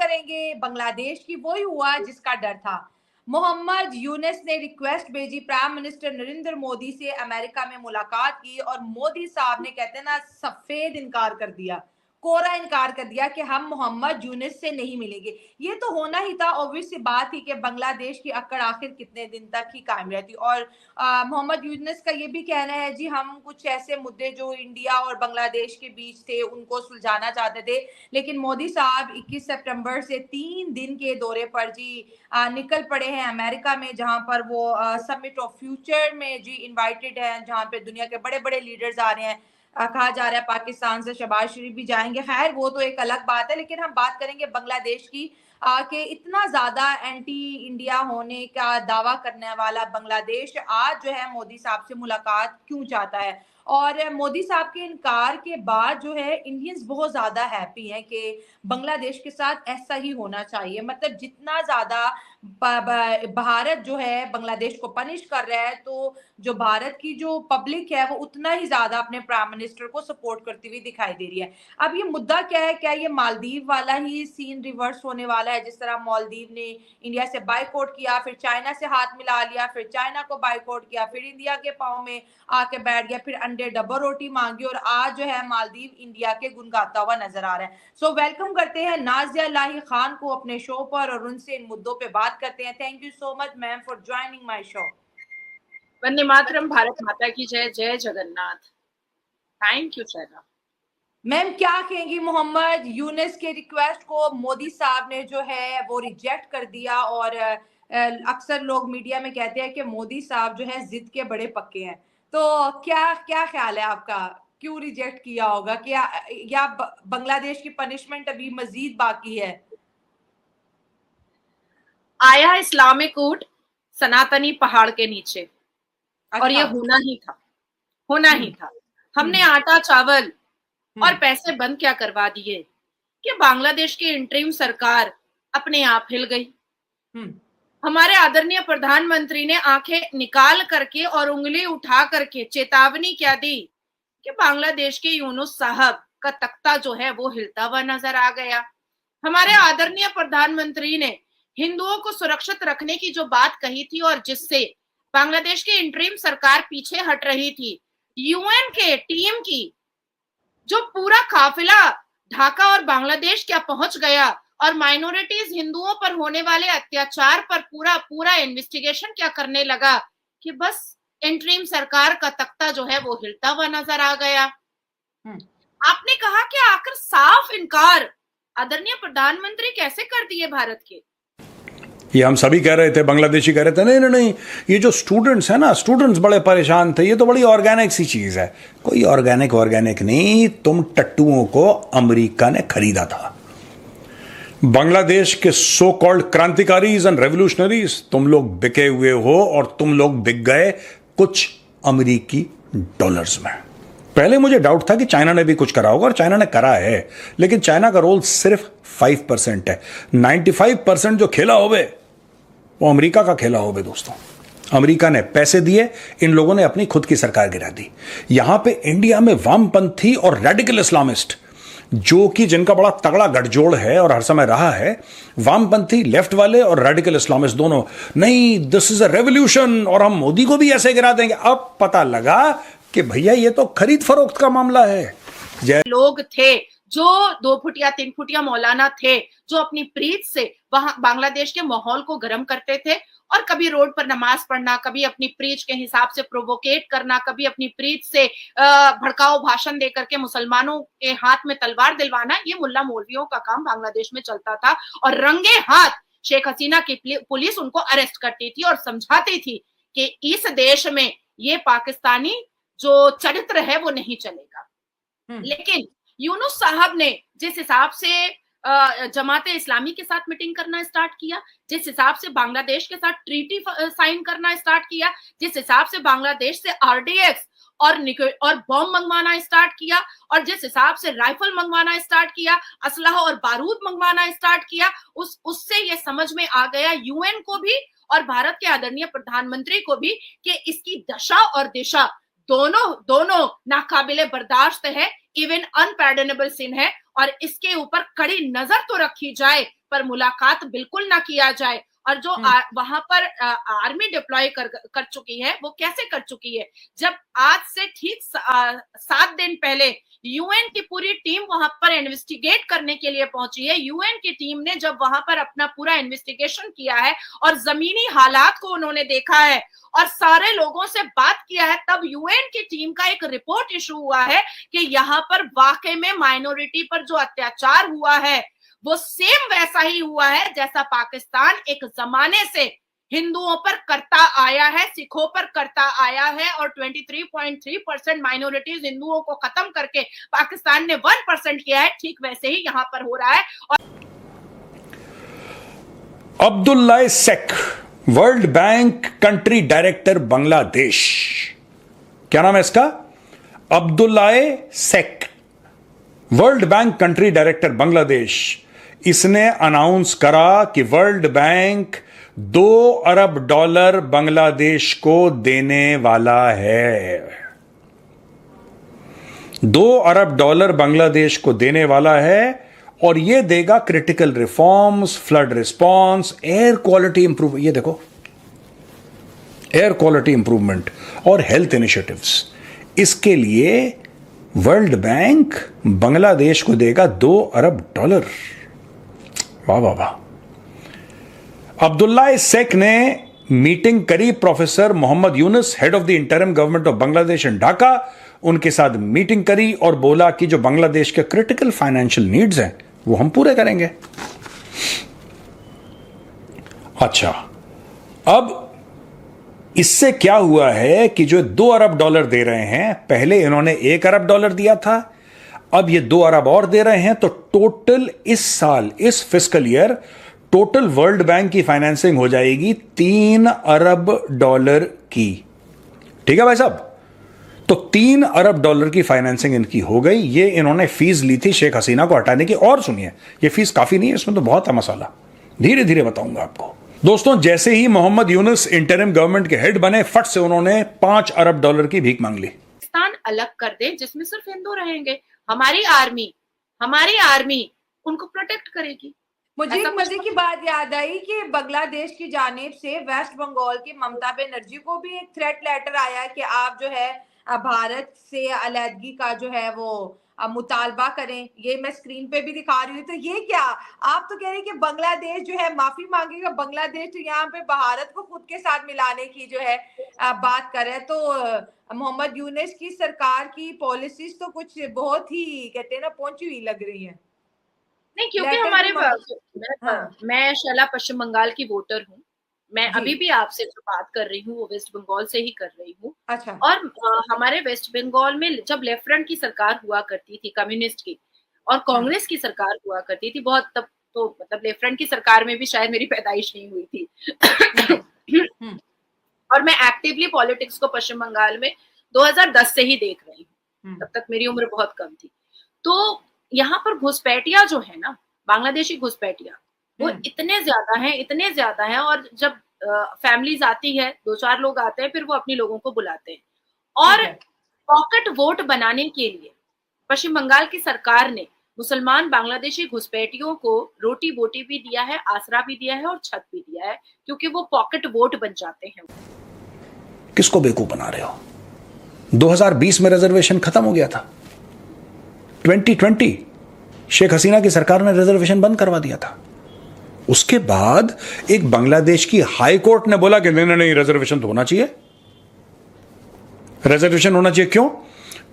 करेंगे बांग्लादेश की। वही हुआ जिसका डर था। मोहम्मद यूनुस ने रिक्वेस्ट भेजी प्राइम मिनिस्टर नरेंद्र मोदी से, अमेरिका में मुलाकात की, और मोदी साहब ने कहते हैं ना सफेद इनकार कर दिया, कोरा इनकार कर दिया कि हम मोहम्मद यूनुस से नहीं मिलेंगे। ये तो होना ही था, ऑब्वियस सी बात थी कि बांग्लादेश की अकड़ आखिर कितने दिन तक ही कायम रहती। और मोहम्मद यूनुस का ये भी कहना है जी हम कुछ ऐसे मुद्दे जो इंडिया और बांग्लादेश के बीच थे उनको सुलझाना चाहते थे, लेकिन मोदी साहब 21 सितंबर से 3 दिन के दौरे पर जी निकल पड़े हैं अमेरिका में, जहां पर वो समिट ऑफ फ्यूचर में जी इनवाइटेड है, जहां पे दुनिया के बड़े बड़े लीडर्स आ रहे हैं। कहा जा रहा है पाकिस्तान से शहबाज शरीफ भी जाएंगे। खैर वो तो एक अलग बात है, लेकिन हम बात करेंगे बांग्लादेश की कि इतना ज्यादा एंटी इंडिया होने का दावा करने वाला बांग्लादेश आज जो है मोदी साहब से मुलाकात क्यों चाहता है। और मोदी साहब के इनकार के बाद जो है इंडियंस बहुत ज्यादा हैप्पी हैं कि बांग्लादेश के साथ ऐसा ही होना चाहिए। मतलब जितना ज्यादा भारत जो है बांग्लादेश को पनिश कर रहा है, तो जो भारत की जो पब्लिक है वो उतना ही ज्यादा अपने प्राइम मिनिस्टर को सपोर्ट करती हुई दिखाई दे रही है। अब ये मुद्दा क्या है, क्या ये मालदीव वाला ही सीन रिवर्स होने वाला है, जिस तरह मालदीव ने इंडिया से बाइकआउट किया, फिर चाइना से हाथ मिला लिया, फिर चाइना को बाइकआउट किया, फिर इंडिया के पांव में आके बैठ गया, फिर अंडे डबल रोटी मांगी, और आज जो है मालदीव इंडिया के गुण गाता हुआ नजर आ रहा है। सो वेलकम करते हैं नाजिया लाही खान को अपने शो पर और उनसे इन मुद्दों पे बात करते हैं। Thank you so much ma'am for joining my show. वंदे मातरम, भारत माता की जय, जय Jagannath. Thank you Chaina. Ma'am क्या कहेंगी मोहम्मद यूनुस के रिक्वेस्ट को मोदी साहब ने जो है वो रिजेक्ट कर दिया, और अक्सर लोग मीडिया में कहते हैं कि मोदी साहब जो है जिद के बड़े पक्के हैं, तो क्या क्या ख्याल है आपका, क्यों रिजेक्ट किया होगा? क्या या बांग्लादेश की पनिशमेंट अभी मजीद बाकी है? आया इस्लामिक ऊंट सनातनी पहाड़ के नीचे, और ये होना ही था, होना ही था। हमने आटा चावल और पैसे बंद क्या करवा दिए कि बांग्लादेश की इंटरिम सरकार अपने आप हिल गई। हमारे आदरणीय प्रधानमंत्री ने आंखें निकाल करके और उंगली उठा करके चेतावनी क्या दी कि बांग्लादेश के यूनुस साहब का तख्ता जो है वो हिलता हुआ नजर आ गया। हमारे आदरणीय प्रधानमंत्री ने हिंदुओं को सुरक्षित रखने की जो बात कही थी और जिससे बांग्लादेश की इंटरिम सरकार पीछे हट रही थी, यूएन के टीम की जो पूरा काफिला ढाका और बांग्लादेश क्या पहुंच गया और माइनॉरिटीज हिंदुओं पर होने वाले अत्याचार पर पूरा इन्वेस्टिगेशन क्या करने लगा कि बस इंटरिम सरकार का तख्ता जो है वो हिलता हुआ नजर आ गया। आपने कहा कि आखिर साफ इनकार आदरणीय प्रधानमंत्री कैसे कर दिए भारत के? ये हम सभी कह रहे थे, बांग्लादेशी कह रहे थे नहीं नहीं नहीं, ये जो स्टूडेंट्स है ना, स्टूडेंट्स बड़े परेशान थे, ये तो बड़ी ऑर्गेनिक सी चीज है। कोई ऑर्गेनिक नहीं, तुम टट्टुओं को अमेरिका ने खरीदा था। बांग्लादेश के सो कॉल्ड क्रांतिकारीज एंड रेवोल्यूशनरीज, तुम लोग बिके हुए हो और तुम लोग बिक गए कुछ अमेरिकी डॉलर्स में। पहले मुझे डाउट था कि चाइना ने भी कुछ करा होगा, और चाइना ने करा है, लेकिन चाइना का रोल सिर्फ 5% है। 95% जो खेला होवे वो अमेरिका का खेला होवे दोस्तों। अमेरिका ने पैसे दिए, इन लोगों ने अपनी खुद की सरकार गिरा दी। यहां पे इंडिया में वामपंथी और रेडिकल इस्लामिस्ट, जो कि जिनका बड़ा तगड़ा गठजोड़ है और हर समय रहा है, वामपंथी लेफ्ट वाले और रेडिकल इस्लामिस्ट दोनों, नहीं दिस इज अ रेवोल्यूशन और हम मोदी को भी ऐसे गिरा देंगे। अब पता लगा कि भैया ये तो खरीद फरोख्त का मामला है। लोग थे जो 2 फुटिया 3 फुटिया मौलाना थे जो अपनी प्रीत से वहां बांग्लादेश के माहौल को गर्म करते थे, और कभी रोड पर नमाज पढ़ना, कभी अपनी प्रीच के हिसाब से प्रोवोकेट करना, कभी अपनी प्रीत से भड़काऊ भाषण देकर के मुसलमानों के हाथ में तलवार दिलवाना, ये मुल्ला मौलवियों का काम बांग्लादेश में चलता था। और रंगे हाथ शेख हसीना की पुलिस उनको अरेस्ट करती थी और समझाती थी कि इस देश में ये पाकिस्तानी जो चरित्र है वो नहीं चलेगा। लेकिन यूनुस साहब ने जिस हिसाब से जमाते इस्लामी के साथ मीटिंग करना स्टार्ट किया, जिस हिसाब से बांग्लादेश के साथ ट्रीटी साइन करना स्टार्ट किया, जिस हिसाब से बांग्लादेश से आरडीएक्स और बॉम्ब मंगवाना स्टार्ट किया, और जिस हिसाब से राइफल मंगवाना स्टार्ट किया, असलहा और बारूद मंगवाना स्टार्ट किया, उससे ये समझ में आ गया यूएन को भी और भारत के आदरणीय प्रधानमंत्री को भी कि इसकी दशा और दिशा दोनों नाकाबिले बर्दाश्त है। इवन अनपैर्डनेबल सिन है और इसके ऊपर कड़ी नजर तो रखी जाए, पर मुलाकात बिल्कुल ना किया जाए। और जो वहां पर आर्मी डिप्लॉय कर चुकी है, वो कैसे कर चुकी है? जब आज से ठीक 7 दिन पहले यूएन की पूरी टीम वहां पर इन्वेस्टिगेट करने के लिए पहुंची है। यूएन की टीम ने जब वहां पर अपना पूरा इन्वेस्टिगेशन किया है और जमीनी हालात को उन्होंने देखा है और सारे लोगों से बात किया है, तब यूएन की टीम का एक रिपोर्ट इशू हुआ है कि यहाँ पर वाकई में माइनॉरिटी पर जो अत्याचार हुआ है वो सेम वैसा ही हुआ है जैसा पाकिस्तान एक जमाने से हिंदुओं पर करता आया है, सिखों पर करता आया है। और 23.3% माइनॉरिटीज हिंदुओं को खत्म करके पाकिस्तान ने 1% किया है, ठीक वैसे ही यहां पर हो रहा है। Abdullah Seck, world bank country director Bangladesh. क्या नाम है इसका? Abdullah Seck, world bank country director Bangladesh. इसने अनाउंस करा कि वर्ल्ड बैंक $2 अरब बांग्लादेश को देने वाला है। $2 अरब बांग्लादेश को देने वाला है और यह देगा critical reforms, flood response, air quality improve, ये देखो, एयर क्वालिटी इंप्रूवमेंट और हेल्थ इनिशिएटिव्स। इसके लिए वर्ल्ड बैंक बांग्लादेश को देगा $2 अरब। वाह वाह वाह। अब्दुल्ला सेक ने मीटिंग करी professor Mohammad Yunus, head of the interim government of Bangladesh in Dhaka. उनके साथ मीटिंग करी और बोला कि जो बांग्लादेश के क्रिटिकल फाइनेंशियल नीड्स हैं वो हम पूरे करेंगे। अच्छा, अब इससे क्या हुआ है कि जो $2 अरब दे रहे हैं, पहले इन्होंने $1 अरब दिया था, अब ये $2 अरब और दे रहे हैं, तो टोटल इस साल, इस fiscal year, total world bank की फाइनेंसिंग हो जाएगी $3 अरब की। ठीक है भाई साहब? तो $3 अरब की फाइनेंसिंग इनकी हो गई। ये इन्होंने फीस ली थी शेख हसीना को हटाने की। और सुनिए, ये फीस काफी नहीं है, इसमें तो बहुत है मसाला, धीरे धीरे बताऊंगा आपको। दोस्तों, जैसे ही मोहम्मद यूनुस इंटरिम गवर्नमेंट के हेड बने, फट से उन्होंने $5 अरब की भीख मांग ली। पाकिस्तान अलग कर दे जिसमें सिर्फ हिंदू रहेंगे, हमारी आर्मी उनको प्रोटेक्ट करेगी। मुझे एक मजे की बात याद आई कि बांग्लादेश की जानिब से वेस्ट बंगाल की ममता बनर्जी को भी एक थ्रेट लेटर आया कि आप जो है भारत से अलहदगी का जो है वो मुतालबा करें। ये मैं स्क्रीन पे भी दिखा रही हूँ। तो ये क्या आप तो कह रहे हैं कि बांग्लादेश जो है माफी मांगेगा? बांग्लादेश तो यहाँ पे भारत को खुद के साथ मिलाने की जो है बात कर रहे हैं। तो मोहम्मद यूनुस की सरकार की पॉलिसीज तो कुछ बहुत ही कहते हैं ना पहुंची हुई लग रही है। नहीं, क्योंकि मैं शैला पश्चिम बंगाल की वोटर हूँ। मैं अभी भी आपसे जो बात कर रही हूँ वो वेस्ट बंगाल से ही कर रही हूँ। अच्छा। और हमारे वेस्ट बंगाल में जब लेफ्ट फ्रंट की सरकार हुआ करती थी, कम्युनिस्ट की, और कांग्रेस की सरकार हुआ करती थी, बहुत तब तो मतलब लेफ्ट फ्रंट की सरकार में भी शायद मेरी पैदाइश नहीं हुई थी। और मैं एक्टिवली पॉलिटिक्स को पश्चिम बंगाल में 2010 से ही देख रही हूँ। तब तक मेरी उम्र बहुत कम थी। तो यहाँ पर घुसपैठिया जो है ना, बांग्लादेशी घुसपैठिया, वो इतने ज्यादा हैं। और जब फैमिलीज आती है, 2-4 लोग आते हैं, फिर वो अपने लोगों को बुलाते हैं। और पॉकेट वोट बनाने के लिए पश्चिम बंगाल की सरकार ने मुसलमान बांग्लादेशी घुसपैठियों को रोटी बोटी भी दिया है, आसरा भी दिया है और छत भी दिया है, क्योंकि वो पॉकेट वोट बन जाते हैं। किसको बेवकूफ बना रहे हो? 2020 में रिजर्वेशन खत्म हो गया था। 2020 शेख हसीना की सरकार ने रिजर्वेशन बंद करवा दिया था। उसके बाद एक बांग्लादेश की हाई कोर्ट ने बोला कि नहीं, रिजर्वेशन तो होना चाहिए। रिजर्वेशन होना चाहिए। क्यों?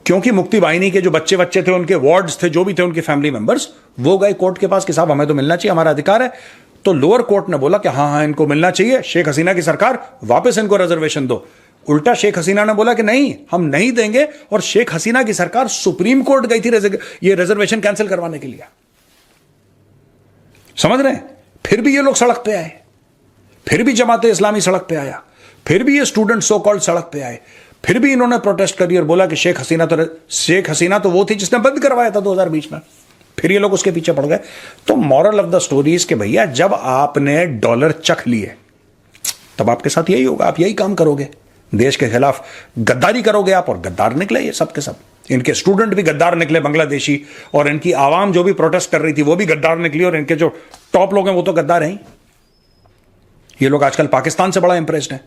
क्योंकि मुक्ति वाहिनी के जो बच्चे थे, उनके वार्ड्स थे, जो भी थे उनके फैमिली मेंबर्स, वो गए कोर्ट के पास कि साहब हमें तो मिलना चाहिए, हमारा अधिकार है। तो लोअर कोर्ट ने बोला कि हाँ इनको मिलना चाहिए। शेख हसीना की सरकार, वापस इनको रिजर्वेशन दो। उल्टा शेख हसीना ने बोला कि नहीं, हम नहीं देंगे। और शेख हसीना की सरकार सुप्रीम कोर्ट गई थी ये रिजर्वेशन कैंसिल करवाने के लिए। समझ रहे हैं? फिर भी ये लोग सड़क पे आए, फिर भी जमाते इस्लामी सड़क पे आया, फिर भी ये स्टूडेंट सो कॉल्ड सड़क पे आए, फिर भी इन्होंने प्रोटेस्ट करी और बोला कि शेख हसीना तो वो थी जिसने बंद करवाया था 2020 में। फिर ये लोग उसके पीछे पड़ गए। तो moral of the story is कि भैया, जब आपने डॉलर चख लिए तब आपके साथ यही होगा, आप यही काम करोगे, देश के खिलाफ गद्दारी करोगे आप, और गद्दार निकले ये सब के सब। इनके स्टूडेंट भी गद्दार निकले बांग्लादेशी, और इनकी आवाम जो भी प्रोटेस्ट कर रही थी वो भी गद्दार निकली, और इनके जो टॉप लोग हैं वो तो गद्दार हैं। ये लोग आजकल पाकिस्तान से बड़ा इंप्रेस्ड हैं,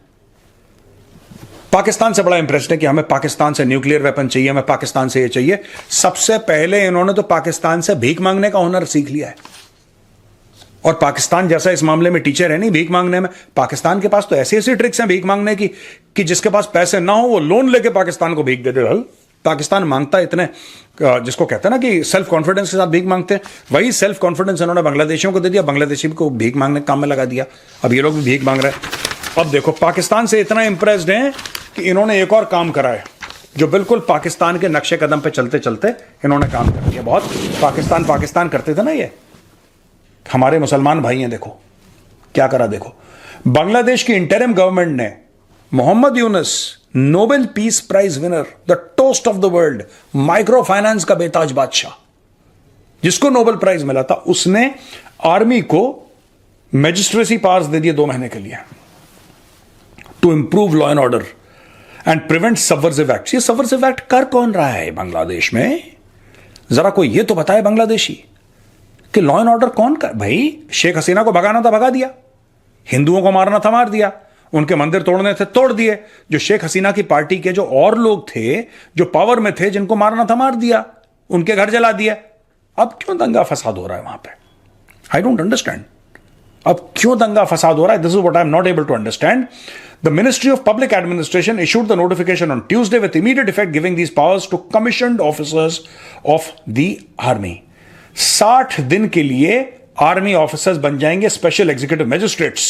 पाकिस्तान से बड़ा इंप्रेस्ड है कि हमें पाकिस्तान से न्यूक्लियर वेपन चाहिए, हमें पाकिस्तान से ये चाहिए। सबसे पहले इन्होंने तो पाकिस्तान से भीख मांगने का हुनर सीख लिया है, और पाकिस्तान जैसा इस मामले में टीचर है नहीं भीख मांगने में। पाकिस्तान के पास तो ऐसी ऐसी ट्रिक्स हैं भीख मांगने की कि जिसके पास पैसे ना हो वो लोन लेके पाकिस्तान को भीख दे दे। भाई पाकिस्तान मांगता इतने, जिसको कहते हैं ना कि सेल्फ कॉन्फिडेंस के साथ भीख मांगते हैं, वही सेल्फ कॉन्फिडेंस इन्होंने बांग्लादेशियों को दे दिया, बांग्लादेशी को भीख मांगने के काम में लगा दिया। अब ये लोग भी भीख मांग रहे हैं। अब देखो पाकिस्तान से इतना इंप्रेस्ड हैं कि इन्होंने एक और काम करा है जो बिल्कुल पाकिस्तान के नक्शे कदम पे चलते चलते इन्होंने काम कर दिया। बहुत पाकिस्तान पाकिस्तान करते थे ना ये हमारे मुसलमान भाई हैं, देखो क्या करा। देखो बांग्लादेश की इंटरिम गवर्नमेंट ने Muhammad Yunus, Nobel Peace Prize winner, the toast of the world, microfinance का बेताज बादशाह जिसको नोबेल प्राइज मिला था, उसने आर्मी को मैजिस्ट्रेसी पावर्स दे दिए 2 महीने के लिए to improve law and order and prevent subversive act. ये सबवर्सिव एक्ट कर कौन रहा है बांग्लादेश में? जरा कोई ये तो बताए बांग्लादेशी कि लॉ एंड ऑर्डर कौन कर। भाई शेख हसीना को भगाना था भगा दिया, हिंदुओं को मारना था मार दिया, उनके मंदिर तोड़ने थे तोड़ दिए, जो शेख हसीना की पार्टी के जो और लोग थे जो पावर में थे जिनको मारना था मार दिया, उनके घर जला दिया। अब क्यों दंगा फसाद हो रहा है वहां पे? आई डोंट अंडरस्टैंड अब क्यों दंगा फसाद हो रहा है। This is what I am not able to understand. The Ministry of Public Administration issued the notification on Tuesday with immediate effect giving these powers to commissioned officers of the army. 60 दिन के लिए army officers बन जाएंगे special executive magistrates.